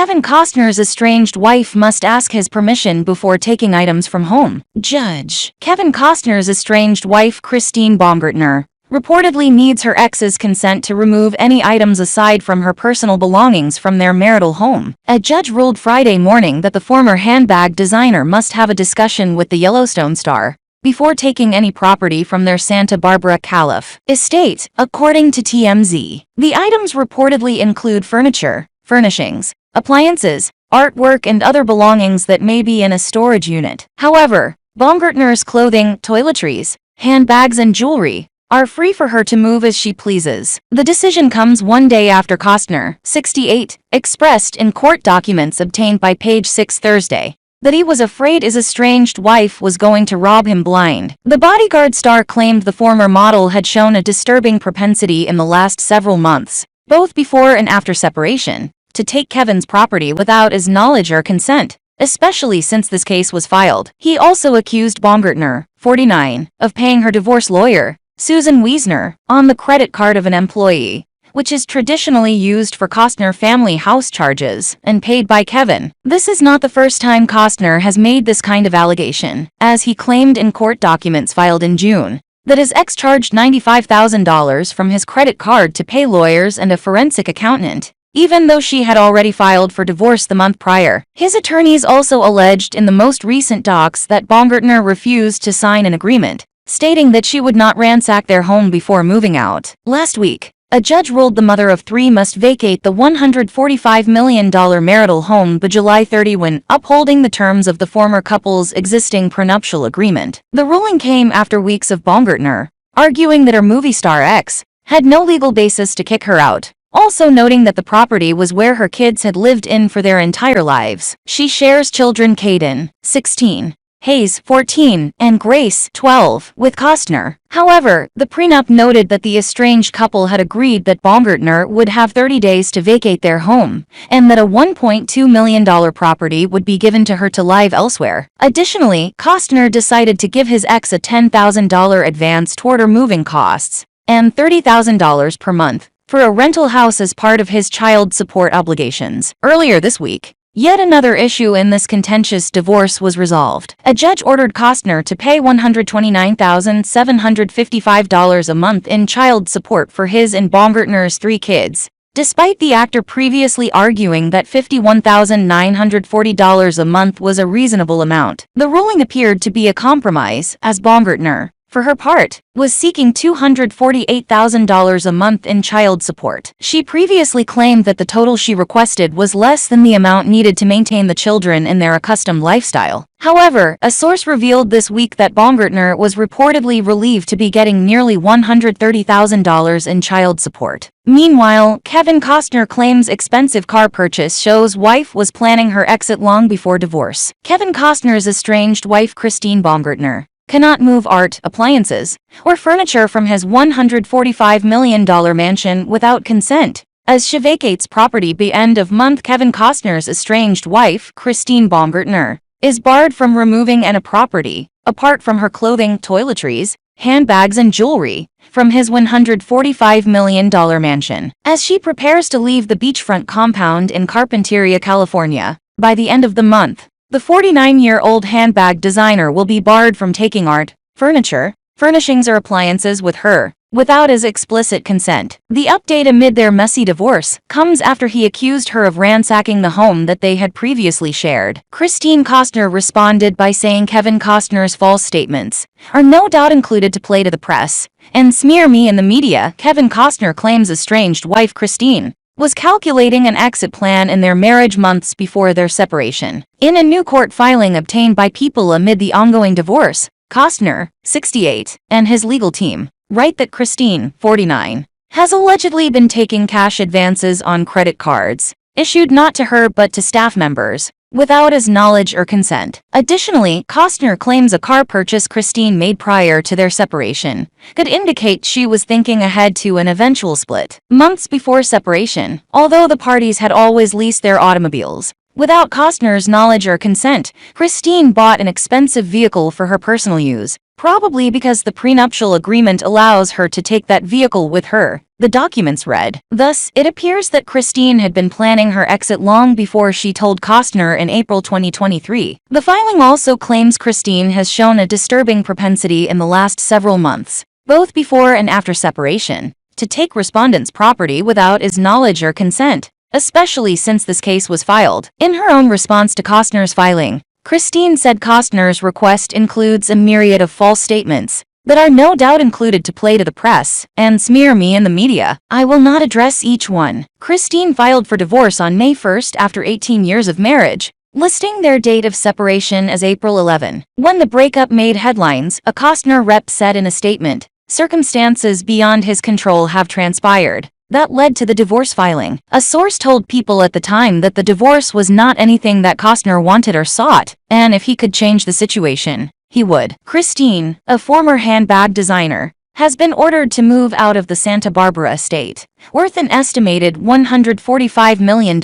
Kevin Costner's estranged wife must ask his permission before taking items from home. Judge. Kevin Costner's estranged wife, Christine Baumgartner, reportedly needs her ex's consent to remove any items aside from her personal belongings from their marital home. A judge ruled Friday morning that the former handbag designer must have a discussion with the Yellowstone star before taking any property from their Santa Barbara, Calif. estate, according to TMZ. The items reportedly include furniture, furnishings, appliances, artwork, and other belongings that may be in a storage unit. However, Baumgartner's clothing, toiletries, handbags, and jewelry are free for her to move as she pleases. The decision comes one day after Costner, 68, expressed in court documents obtained by Page Six Thursday that he was afraid his estranged wife was going to rob him blind. The Bodyguard star claimed the former model had shown a disturbing propensity in the last several months, both before and after separation, to take Kevin's property without his knowledge or consent, especially since this case was filed. He also accused Baumgartner, 49, of paying her divorce lawyer, Susan Wiesner, on the credit card of an employee, which is traditionally used for Costner family house charges and paid by Kevin. This is not the first time Costner has made this kind of allegation, as he claimed in court documents filed in June that his ex charged $95,000 from his credit card to pay lawyers and a forensic accountant, even though she had already filed for divorce the month prior. His attorneys also alleged in the most recent docs that Baumgartner refused to sign an agreement, stating that she would not ransack their home before moving out. Last week, a judge ruled the mother of three must vacate the $145 million marital home by July 30 when upholding the terms of the former couple's existing prenuptial agreement. The ruling came after weeks of Baumgartner arguing that her movie star ex had no legal basis to kick her out, also noting that the property was where her kids had lived in for their entire lives. She shares children Caden, 16, Hayes, 14, and Grace, 12, with Costner. However, the prenup noted that the estranged couple had agreed that Baumgartner would have 30 days to vacate their home, and that a $1.2 million property would be given to her to live elsewhere. Additionally, Costner decided to give his ex a $10,000 advance toward her moving costs, and $30,000 per month for a rental house as part of his child support obligations. Earlier this week, yet another issue in this contentious divorce was resolved. A judge ordered Costner to pay $129,755 a month in child support for his and Baumgartner's three kids, despite the actor previously arguing that $51,940 a month was a reasonable amount. The ruling appeared to be a compromise, as Baumgartner, for her part, was seeking $248,000 a month in child support. She previously claimed that the total she requested was less than the amount needed to maintain the children in their accustomed lifestyle. However, a source revealed this week that Baumgartner was reportedly relieved to be getting nearly $130,000 in child support. Meanwhile, Kevin Costner claims expensive car purchase shows wife was planning her exit long before divorce. Kevin Costner's estranged wife, Christine Baumgartner, cannot move art, appliances, or furniture from his $145 million mansion without consent, as she vacates property by end of month. Kevin Costner's estranged wife, Christine Baumgartner, is barred from removing any property, apart from her clothing, toiletries, handbags, and jewelry, from his $145 million mansion, as she prepares to leave the beachfront compound in Carpinteria, California, by the end of the month. The 49-year-old handbag designer will be barred from taking art, furniture, furnishings, or appliances with her, without his explicit consent. The update amid their messy divorce comes after he accused her of ransacking the home that they had previously shared. Christine Costner responded by saying Kevin Costner's false statements are no doubt included to play to the press and smear me in the media. Kevin Costner claims estranged wife Christine was calculating an exit plan in their marriage months before their separation. In a new court filing obtained by People amid the ongoing divorce, Costner, 68, and his legal team write that Christine, 49, has allegedly been taking cash advances on credit cards, issued not to her but to staff members, without his knowledge or consent. Additionally, Costner claims a car purchase Christine made prior to their separation could indicate she was thinking ahead to an eventual split. Months before separation, although the parties had always leased their automobiles, without Costner's knowledge or consent, Christine bought an expensive vehicle for her personal use, probably because the prenuptial agreement allows her to take that vehicle with her, the documents read. Thus, it appears that Christine had been planning her exit long before she told Costner in April 2023. The filing also claims Christine has shown a disturbing propensity in the last several months, both before and after separation, to take respondent's property without his knowledge or consent, especially since this case was filed. In her own response to Costner's filing, Christine said Costner's request includes a myriad of false statements that are no doubt included to play to the press and smear me in the media. I will not address each one. Christine filed for divorce on May 1st after 18 years of marriage, listing their date of separation as April 11. When the breakup made headlines, a Costner rep said in a statement, "Circumstances beyond his control have transpired that led to the divorce filing." A source told People at the time that the divorce was not anything that Costner wanted or sought, and if he could change the situation, he would. Christine, a former handbag designer, has been ordered to move out of the Santa Barbara estate, worth an estimated $145 million,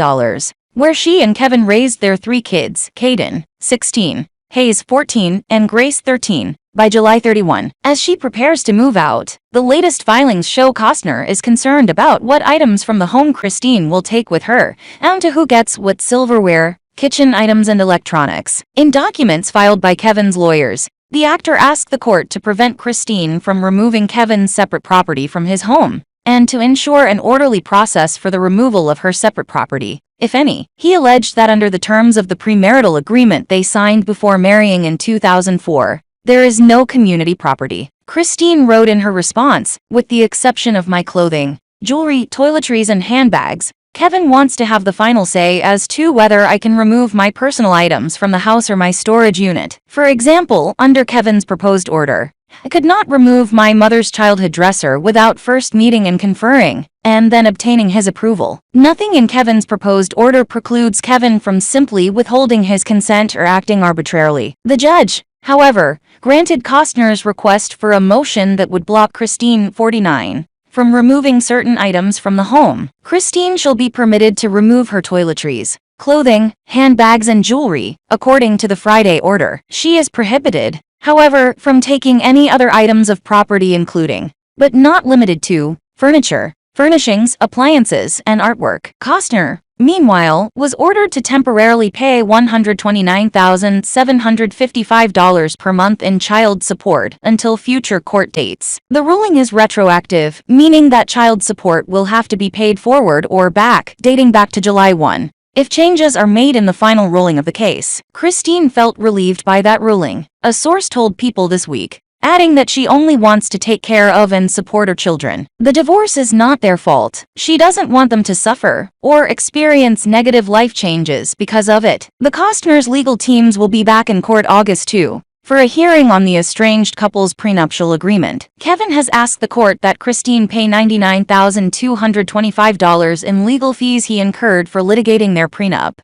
where she and Kevin raised their 3 kids, Caden, 16, Hayes, 14, and Grace, 13, by July 31. As she prepares to move out, the latest filings show Costner is concerned about what items from the home Christine will take with her, and to who gets what silverware, kitchen items, and electronics. In documents filed by Kevin's lawyers, the actor asked the court to prevent Christine from removing Kevin's separate property from his home, and to ensure an orderly process for the removal of her separate property, if any. He alleged that under the terms of the premarital agreement they signed before marrying in 2004, there is no community property. Christine wrote in her response, "With the exception of my clothing, jewelry, toiletries, and handbags, Kevin wants to have the final say as to whether I can remove my personal items from the house or my storage unit. For example, under Kevin's proposed order, I could not remove my mother's childhood dresser without first meeting and conferring, and then obtaining his approval. Nothing in Kevin's proposed order precludes Kevin from simply withholding his consent or acting arbitrarily." The judge, however, granted Costner's request for a motion that would block Christine, 49, from removing certain items from the home. Christine shall be permitted to remove her toiletries, clothing, handbags, and jewelry, according to the Friday order. She is prohibited, however, from taking any other items of property including, but not limited to, furniture, furnishings, appliances, and artwork. Costner, meanwhile, was ordered to temporarily pay $129,755 per month in child support until future court dates. The ruling is retroactive, meaning that child support will have to be paid forward or back, dating back to July 1. If changes are made in the final ruling of the case. Christine felt relieved by that ruling, a source told People this week, adding that she only wants to take care of and support her children. The divorce is not their fault. She doesn't want them to suffer or experience negative life changes because of it. The Costner's legal teams will be back in court August 2 for a hearing on the estranged couple's prenuptial agreement. Kevin has asked the court that Christine pay $99,225 in legal fees he incurred for litigating their prenup.